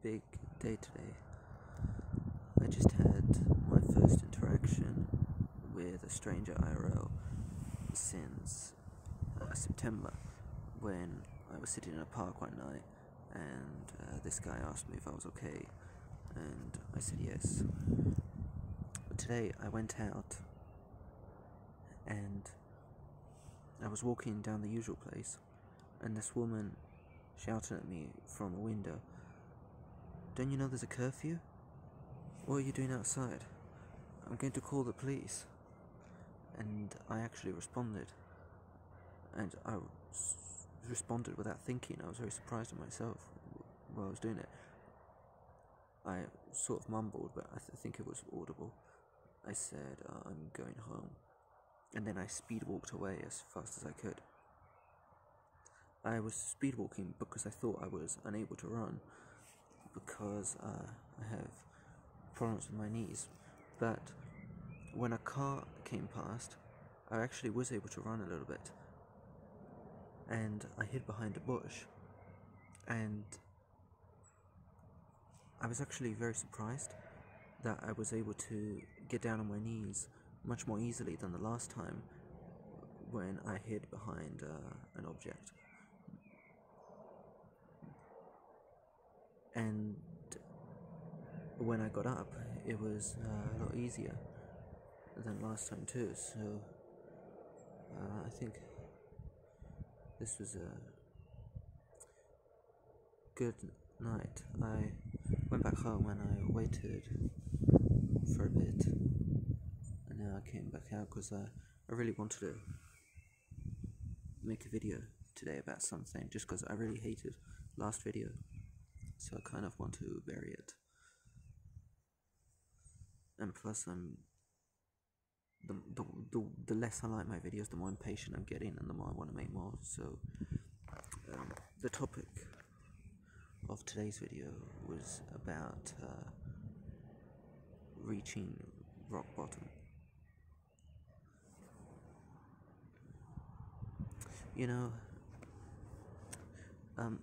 big day today. I just had my first interaction with a stranger IRL since September, when I was sitting in a park one night and this guy asked me if I was okay, and I said yes. But today I went out and I was walking down the usual place, and this woman shouted at me from a window, "Don't you know there's a curfew? What are you doing outside? I'm going to call the police." And I actually responded, and I responded without thinking. I was very surprised at myself while I was doing it. I sort of mumbled, but I think it was audible. I said, "I'm going home," and then I speed walked away as fast as I could. I was speed walking because I thought I was unable to run, because I have problems with my knees. But when a car came past, I actually was able to run a little bit, and I hid behind a bush, and I was actually very surprised that I was able to get down on my knees much more easily than the last time when I hid behind an object. And when I got up, it was a lot easier than last time too, so I think this was a good night. I went back home and I waited for a bit, and now I came back out because I really wanted to make a video today about something, just because I really hated last video, so I kind of want to bury it. And plus, the less I like my videos, the more impatient I'm getting, and the more I want to make more. So the topic of today's video was about reaching rock bottom. You know,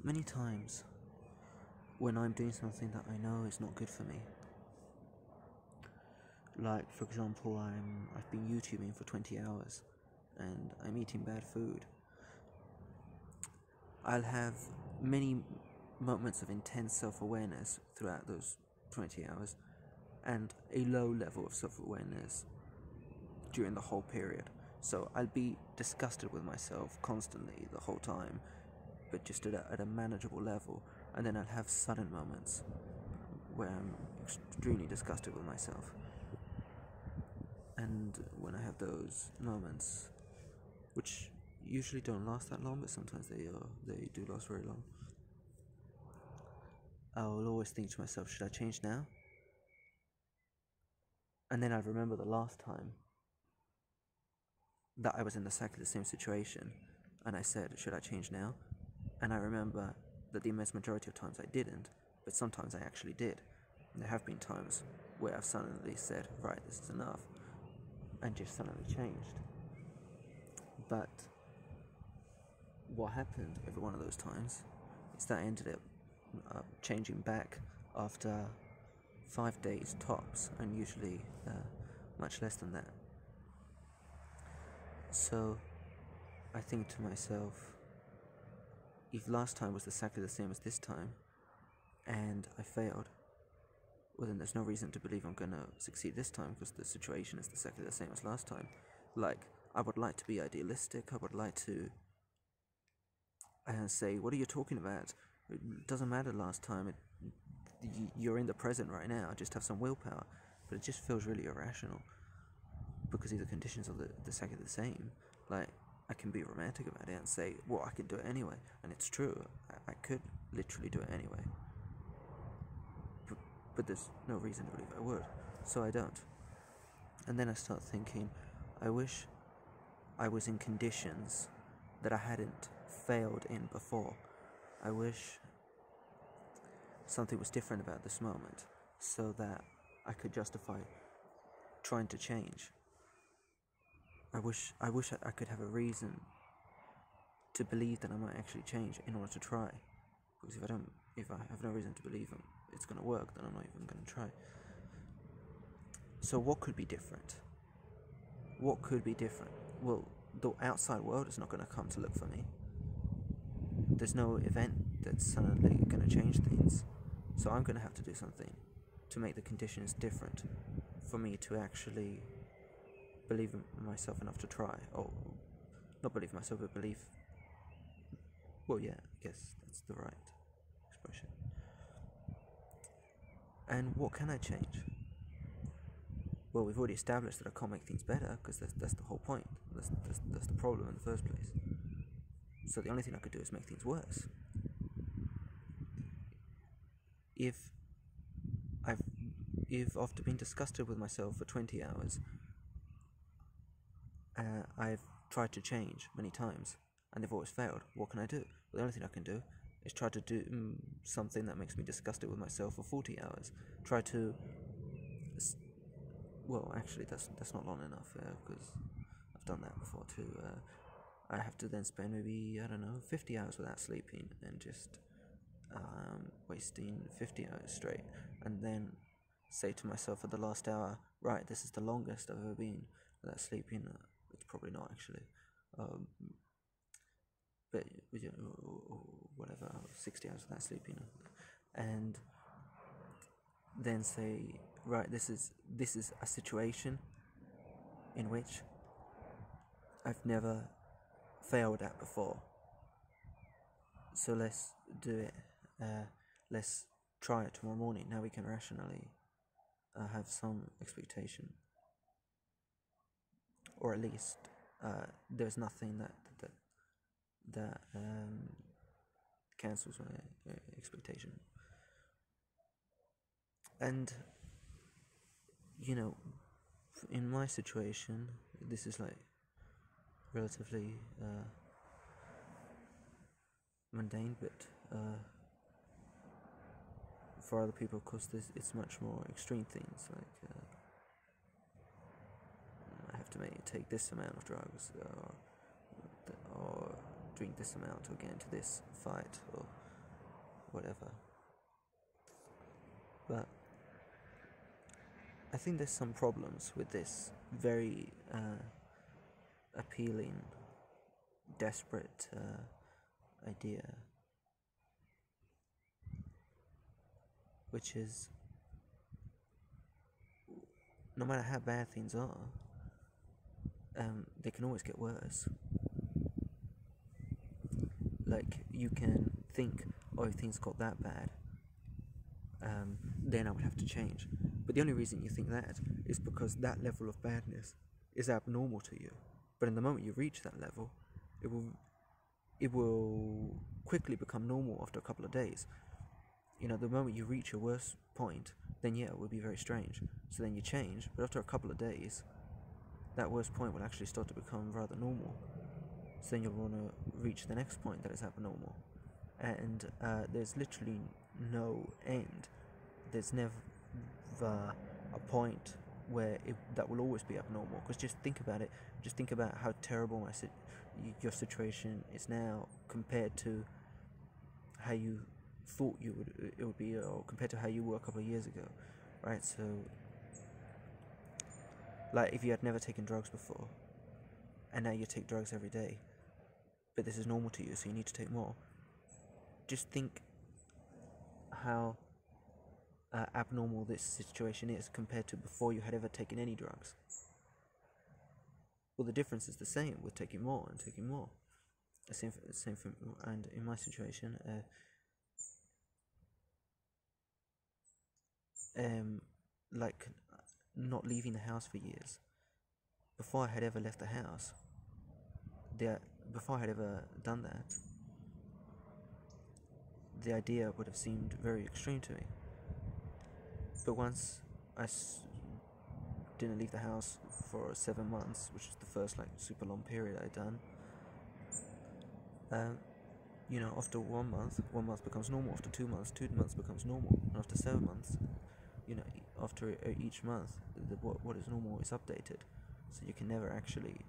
many times when I'm doing something that I know is not good for me, like for example, I've been YouTubing for 20 hours and I'm eating bad food, I'll have many moments of intense self-awareness throughout those 20 hours and a low level of self-awareness during the whole period. So I'll be disgusted with myself constantly the whole time, but just at a manageable level, and then I'll have sudden moments where I'm extremely disgusted with myself. And when I have those moments, which usually don't last that long, but sometimes they do last very long, I'll always think to myself, should I change now? And then I remember the last time that I was in exactly the same situation, and I said, should I change now? And I remember that the immense majority of times I didn't, but sometimes I actually did. And there have been times where I've suddenly said, right, this is enough, and just suddenly changed. But what happened every one of those times is that I ended up changing back after 5 days tops, and usually much less than that. So I think to myself, if last time was exactly the same as this time and I failed, well then there's no reason to believe I'm gonna succeed this time, because the situation is exactly the same as last time. Like, I would like to be idealistic, I would like to say, what are you talking about? It doesn't matter last time, you're in the present right now, just have some willpower. But it just feels really irrational, because if the conditions are exactly the same, like, I can be romantic about it and say, well, I can do it anyway, and it's true, I could literally do it anyway. But there's no reason to believe I would, so I don't. And then I start thinking, I wish I was in conditions that I hadn't failed in before. I wish something was different about this moment, so that I could justify trying to change. I wish I could have a reason to believe that I might actually change in order to try. Because if I have no reason to believe it's going to work, then I'm not even going to try. So what could be different? What could be different? Well, the outside world is not going to come to look for me. There's no event that's suddenly going to change things. So I'm going to have to do something to make the conditions different for me to actually believe in myself enough to try. Or not believe in myself, but believe. Well, yeah, I guess that's the right expression. And what can I change? Well, we've already established that I can't make things better, because that's the whole point. That's the problem in the first place. So the only thing I could do is make things worse. If after being disgusted with myself for 20 hours, I've tried to change many times, and they've always failed, what can I do? Well, the only thing I can do is try to do something that makes me disgusted with myself for 40 hours. Try to... Well, actually, that's not long enough, because I've done that before too. I have to then spend maybe, 50 hours without sleeping, and just wasting 50 hours straight, and then say to myself at the last hour, right, this is the longest I've ever been without sleeping. It's probably not, actually, but whatever, 60 hours without sleeping, and then say, right, this is a situation in which I've never failed at before, so let's do it. Let's try it tomorrow morning. Now we can rationally have some expectation, or at least there's nothing that cancels my expectation. And in my situation, this is like relatively mundane, but for other people, of course, it's much more extreme things, like I have to take this amount of drugs, or drink this amount, or get into this fight, or whatever. But I think there's some problems with this very appealing, desperate idea, which is, no matter how bad things are, they can always get worse. Like, you can think, oh, if things got that bad, then I would have to change. But the only reason you think that is because that level of badness is abnormal to you. But in the moment you reach that level, it will quickly become normal after a couple of days. The moment you reach your worst point, then yeah, it would be very strange. So then you change, but after a couple of days, that worst point will actually start to become rather normal. So then you'll want to reach the next point that is abnormal. And there's literally no end. There's never a point where that will always be abnormal. Because just think about it. Just think about how terrible your situation is now compared to how you thought it would be, or compared to how you were a couple of years ago, right? So, like, if you had never taken drugs before, and now you take drugs every day, but this is normal to you, so you need to take more. Just think how abnormal this situation is compared to before you had ever taken any drugs. Well, the difference is the same with taking more and taking more. Same for, and in my situation, like not leaving the house for years. Before I had ever left the house, before I had ever done that, the idea would have seemed very extreme to me. But once I didn't leave the house for 7 months, which is the first super long period I'd done, after 1 month becomes normal. After 2 months, 2 months becomes normal, and after 7 months, after each month, what is normal is updated. So you can never actually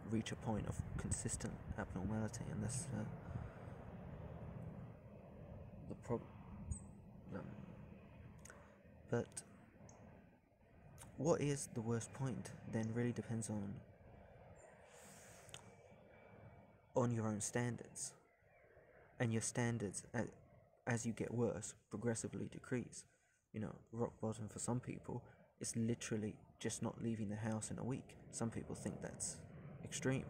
reach a point of consistent abnormality, and that's the problem. But what is the worst point then really depends on your own standards, and your standards as you get worse progressively decrease. Rock bottom for some people is literally just not leaving the house in a week. Some people think that's extreme.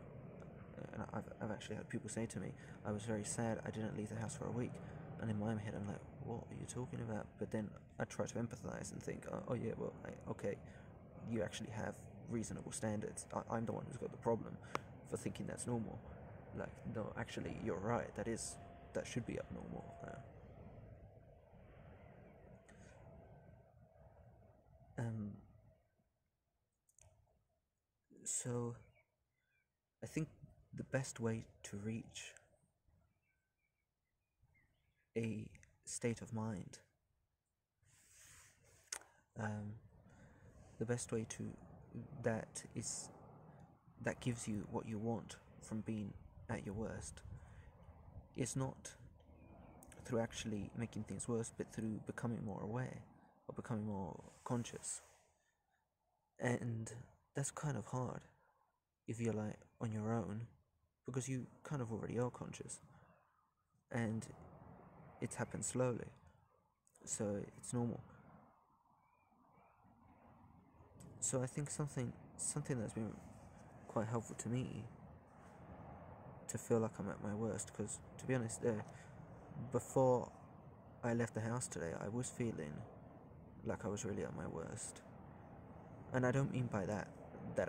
And I've actually had people say to me, I was very sad I didn't leave the house for a week. And in my head, I'm like, what are you talking about? But then I try to empathize and think, oh yeah, well, okay, you actually have reasonable standards. I'm the one who's got the problem for thinking that's normal. Like, no, actually, you're right. That should be abnormal. So I think the best way to reach a state of mind, the best way to that is that gives you what you want from being at your worst, is not through actually making things worse, but through becoming more aware or becoming more conscious. And that's kind of hard if you're like on your own, because you kind of already are conscious, and it's happened slowly, so it's normal. So I think something that's been quite helpful to me to feel like I'm at my worst, because to be honest, before I left the house today, I was feeling like I was really at my worst. And I don't mean by that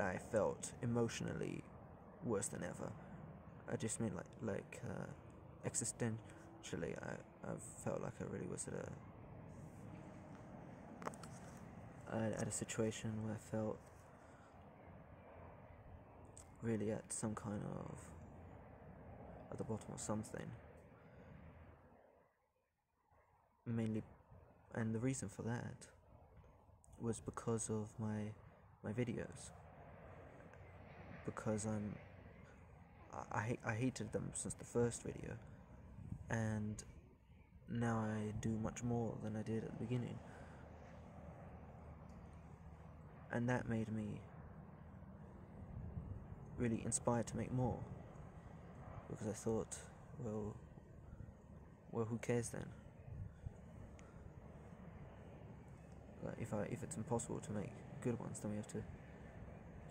I felt emotionally worse than ever. I just mean like existentially, I felt like I really was at a situation where I felt really at some kind of at the bottom of something. Mainly, and the reason for that was because of my videos. Because I hated them since the first video, and now I do much more than I did at the beginning. And that made me really inspired to make more, because I thought, well, who cares then? Like, if it's impossible to make good ones, then we have to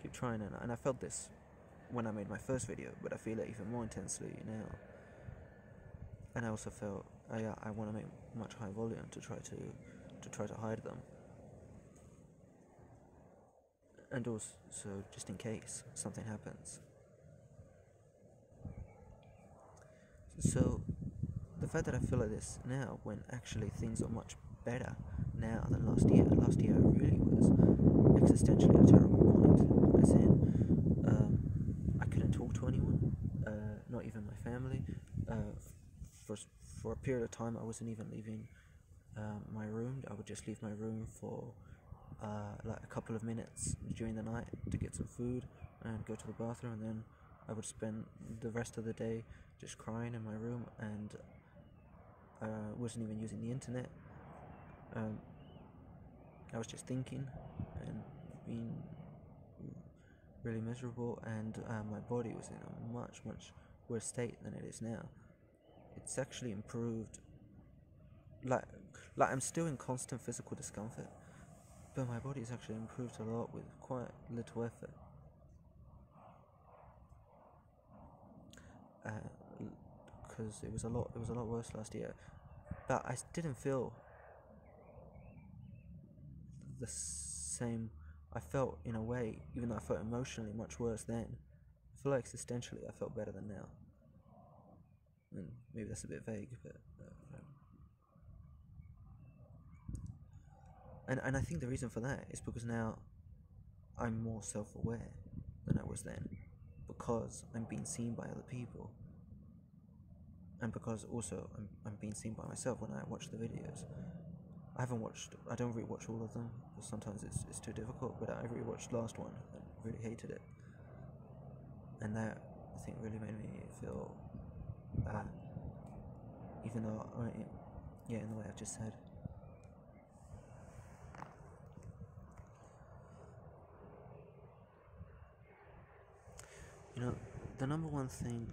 keep trying. And I felt this when I made my first video, but I feel it even more intensely now. And I also felt I want to make much higher volume to try to hide them, and also just in case something happens. So the fact that I feel like this now, when actually things are much better now than last year. Last year really was existentially a terrible point. As in, I couldn't talk to anyone, not even my family. For a period of time, I wasn't even leaving my room. I would just leave my room for like a couple of minutes during the night to get some food and go to the bathroom, and then I would spend the rest of the day just crying in my room, and wasn't even using the internet. I was just thinking and being really miserable, and my body was in a much worse state than it is now. It's actually improved. Like I'm still in constant physical discomfort, but my body's actually improved a lot with quite little effort. Because it was a lot worse last year, but I didn't feel the same. I felt, in a way, even though I felt emotionally much worse then, I feel like existentially I felt better than now. And maybe that's a bit vague, but and I think the reason for that is because now I'm more self-aware than I was then, because I'm being seen by other people, and because also I'm being seen by myself when I watch the videos. I don't rewatch all of them, because sometimes it's too difficult, but I rewatched last one and really hated it. And that, I think, really made me feel even though, in the way I've just said, You know, the number one thing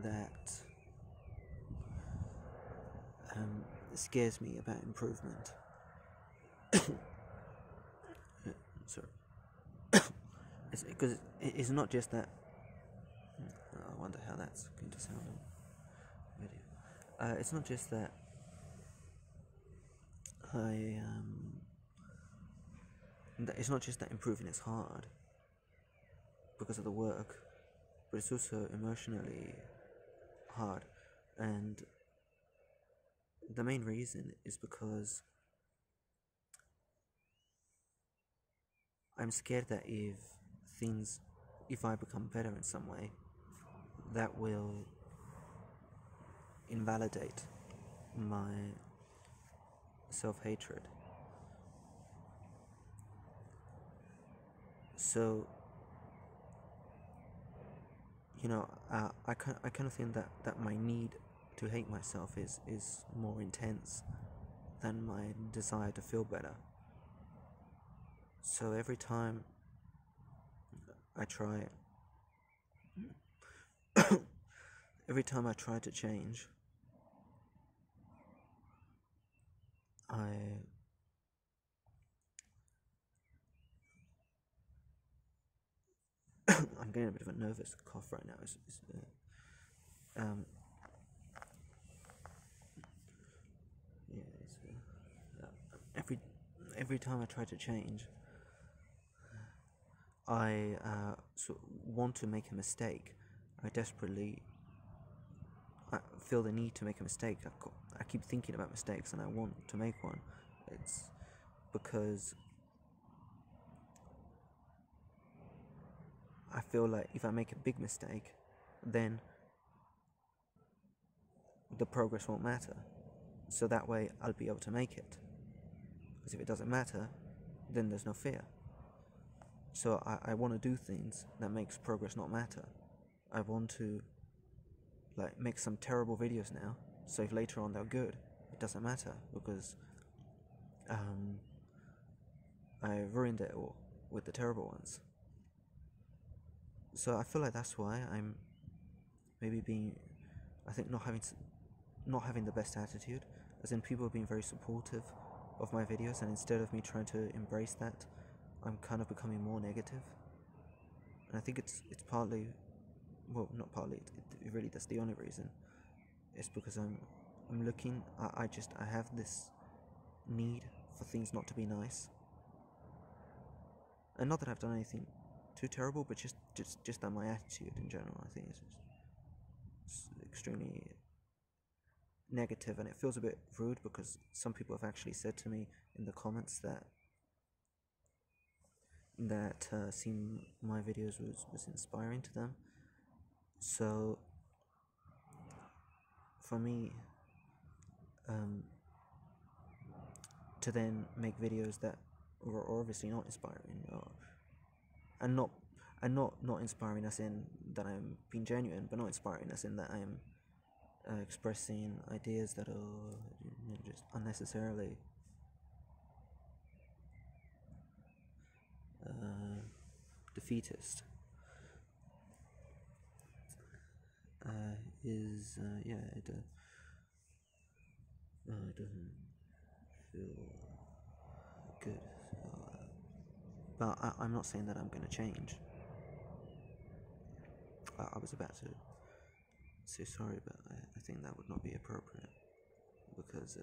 that scares me about improvement. Sorry. It's because it's not just that. I wonder how that's going to sound on video. It's not just that it's not just that improving is hard because of the work, but it's also emotionally hard, and the main reason is because I'm scared that if I become better in some way, that will invalidate my self-hatred. So, I kind of think that my need to hate myself is more intense than my desire to feel better. So every time I try every time I try to change, I'm getting a bit of a nervous cough right now. Um, yeah, every time I try to change, I want to make a mistake. I feel the need to make a mistake. I keep thinking about mistakes and I want to make one. It's because I feel like if I make a big mistake, then the progress won't matter. So that way I'll be able to make it. Because if it doesn't matter, then there's no fear. So I want to do things that makes progress not matter. I want to make some terrible videos now, so if later on they're good, it doesn't matter because I ruined it all with the terrible ones. So I feel like that's why I'm maybe not having the best attitude, as in people have been very supportive of my videos, and instead of me trying to embrace that, I'm kind of becoming more negative. And I think it's partly, well, not partly, it really, that's the only reason. It's because I'm looking, I have this need for things not to be nice. And not that I've done anything too terrible, but just that my attitude in general, I think, is extremely negative, and it feels a bit rude because some people have actually said to me in the comments that seeing my videos was inspiring to them. So for me, to then make videos that are obviously not inspiring, and not inspiring as in that I'm being genuine, but not inspiring as in that I'm expressing ideas that are just unnecessarily defeatist, it doesn't feel good. But I'm not saying that I'm going to change. I was about to say sorry, but I think that would not be appropriate because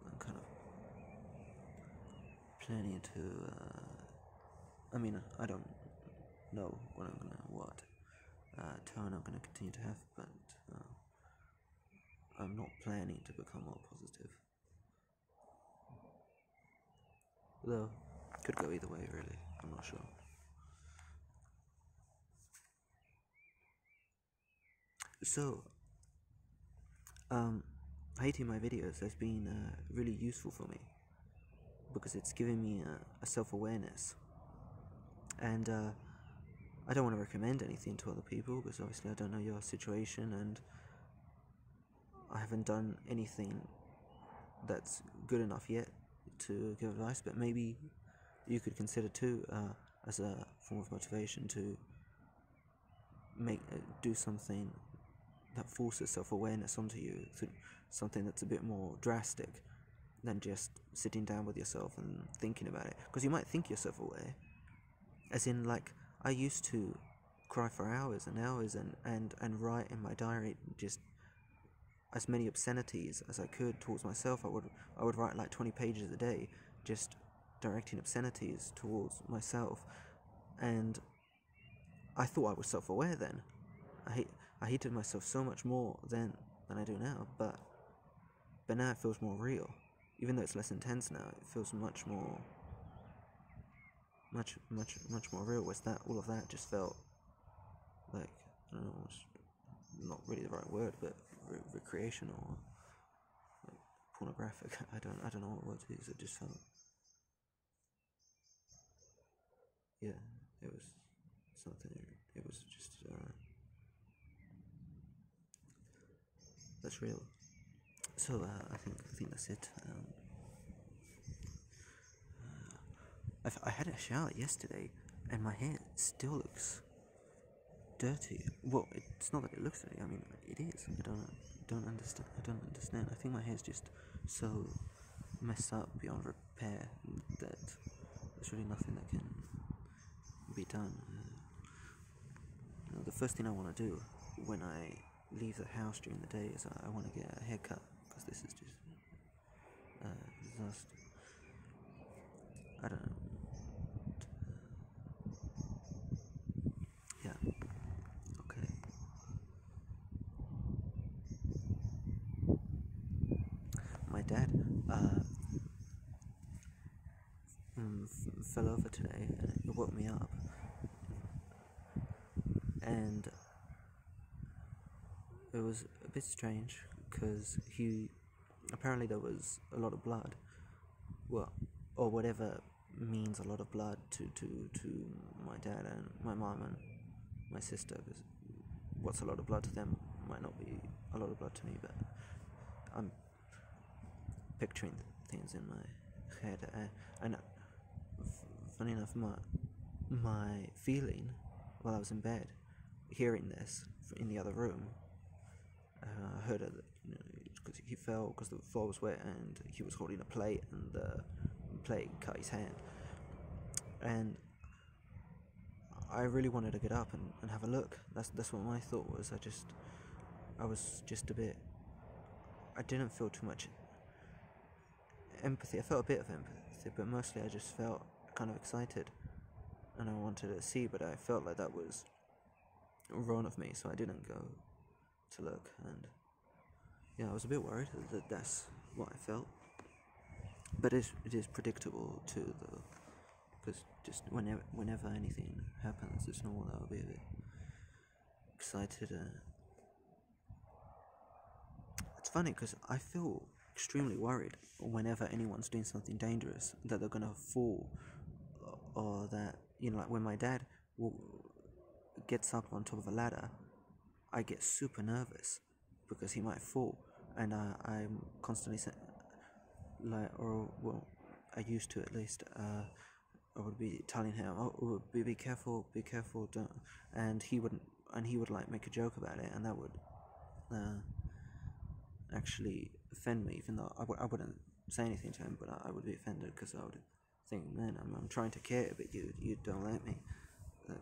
I'm kind of planning to. I mean, I don't know what tone I'm gonna continue to have, but I'm not planning to become more positive. Though, could go either way, really. I'm not sure. So, hating my videos has been really useful for me because it's given me a self-awareness, and I don't want to recommend anything to other people because obviously I don't know your situation and I haven't done anything that's good enough yet to give advice, but maybe you could consider too as a form of motivation to do something that forces self-awareness onto you, something that's a bit more drastic than just sitting down with yourself and thinking about it. Because you might think you're self-aware, as in, like, I used to cry for hours and hours and write in my diary just as many obscenities as I could towards myself. I would write like 20 pages a day, just directing obscenities towards myself, and I thought I was self-aware then. I hated myself so much more then than I do now, but now it feels more real. Even though it's less intense now, it feels much more real. Was that all of that just felt like, I don't know, it's not really the right word, but recreational, like pornographic. I don't know what word to use. It just felt, yeah, it was something. It was just that's real. So I think that's it. I had a shower yesterday, and my hair still looks dirty. Well, it's not that it looks dirty. I mean, it is. I don't understand. I think my hair's just so messed up beyond repair that there's really nothing that can be done. The first thing I want to do when I leave the house during the day is I want to get a haircut, because this is just disaster. I don't know. Yeah. Okay. My dad fell over today, and it woke me up, and it was a bit strange because apparently there was a lot of blood, well, or whatever means a lot of blood to my dad and my mom and my sister, because what's a lot of blood to them might not be a lot of blood to me, but I'm picturing things in my head, and funny enough, my feeling while I was in bed, hearing this in the other room, I heard it, because he fell because the floor was wet, and he was holding a plate, and the plate cut his hand, and I really wanted to get up and have a look. That's what my thought was. I was just a bit. I didn't feel too much empathy. I felt a bit of empathy, but mostly I just felt kind of excited, and I wanted to see, but I felt like that was wrong of me, so I didn't go to look, and yeah, I was a bit worried that that's what I felt, but it is predictable too, though, because just whenever anything happens, it's normal that I'll be a bit excited. It's funny because I feel extremely worried whenever anyone's doing something dangerous, that they're gonna fall, or that, like when my dad gets up on top of a ladder, I get super nervous because he might fall, and I'm constantly I used to, at least. I would be telling him, "Oh, be careful, don't," and he would like make a joke about it, and that would actually offend me, even though I wouldn't say anything to him, but I would be offended because I would think, man, I'm trying to care, but you don't let me,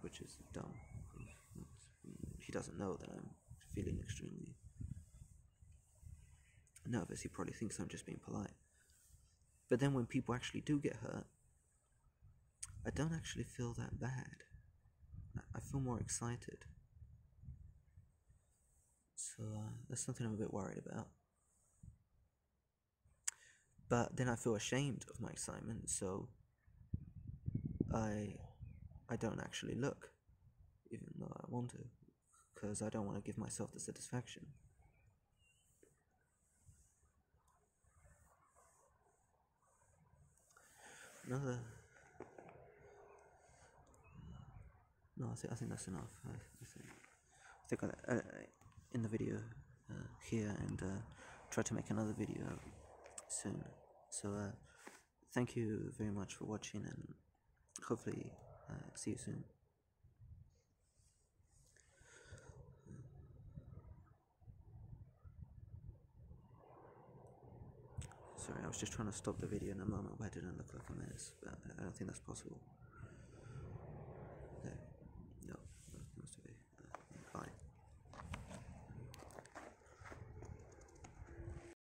which is dumb. He doesn't know that I'm feeling extremely nervous. He probably thinks I'm just being polite. But then when people actually do get hurt, I don't actually feel that bad. I feel more excited. So that's something I'm a bit worried about. But then I feel ashamed of my excitement, so I don't actually look, even though I want to, because I don't want to give myself the satisfaction. No, I think that's enough. I think I'll end the video here, and try to make another video soon. So thank you very much for watching, and hopefully See you soon. Sorry, I was just trying to stop the video in a moment where it didn't look like a mess, but I don't think that's possible.